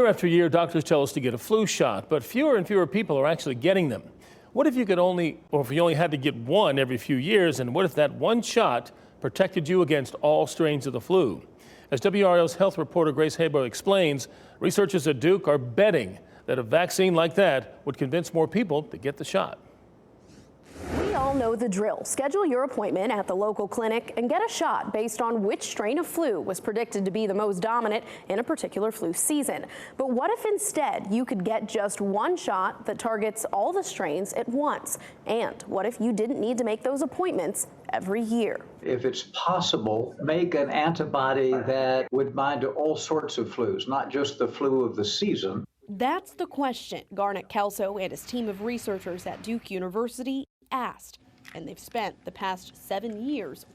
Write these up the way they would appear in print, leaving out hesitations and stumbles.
Year after year, doctors tell us to get a flu shot, but fewer and fewer people are actually getting them. What if you only had to get one every few years, and what if that one shot protected you against all strains of the flu? As WRAL's health reporter Grace Haber explains, researchers at Duke are betting that a vaccine like that would convince more people to get the shot. We all know the drill. Schedule your appointment at the local clinic and get a shot based on which strain of flu was predicted to be the most dominant in a particular flu season. But what if instead you could get just one shot that targets all the strains at once? And what if you didn't need to make those appointments every year? If it's possible, make an antibody that would bind to all sorts of flus, not just the flu of the season. That's the question Garnet Kelso and his team of researchers at Duke University asked, and they've spent the past 7 years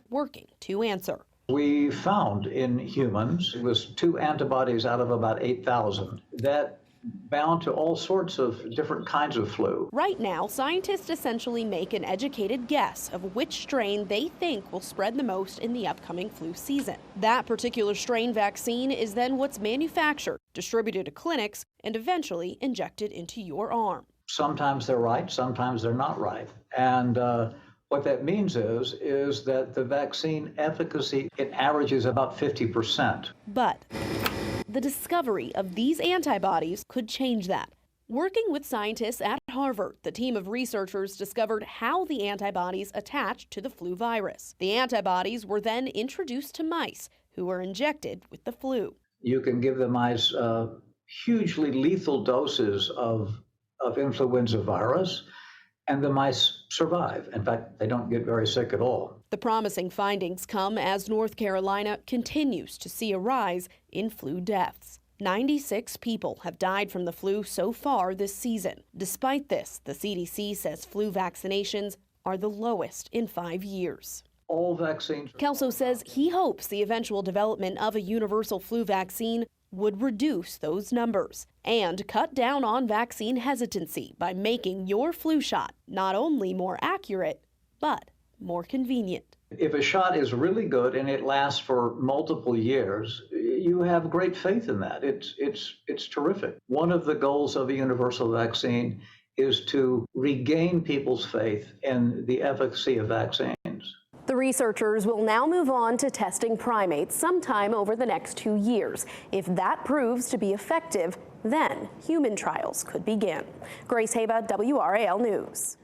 working to answer. We found in humans, it was 2 antibodies out of about 8,000 that bound to all sorts of different kinds of flu. Right now, scientists essentially make an educated guess of which strain they think will spread the most in the upcoming flu season. That particular strain vaccine is then what's manufactured, distributed to clinics, and eventually injected into your arm. Sometimes they're right, sometimes they're not right. And what that means is that the vaccine efficacy, it averages about 50%. But the discovery of these antibodies could change that. Working with scientists at Harvard, the team of researchers discovered how the antibodies attach to the flu virus. The antibodies were then introduced to mice who were injected with the flu. You can give the mice hugely lethal doses of influenza virus, and the mice survive. In fact, they don't get very sick at all. The promising findings come as North Carolina continues to see a rise in flu deaths. 96 people have died from the flu so far this season. Despite this, the CDC says flu vaccinations are the lowest in 5 years. All vaccines. Kelso says he hopes the eventual development of a universal flu vaccine would reduce those numbers and cut down on vaccine hesitancy by making your flu shot not only more accurate, but more convenient. If a shot is really good and it lasts for multiple years, you have great faith in that. It's terrific. One of the goals of a universal vaccine is to regain people's faith in the efficacy of vaccines. The researchers will now move on to testing primates sometime over the next 2 years. If that proves to be effective, then human trials could begin. Grace Haber, WRAL News.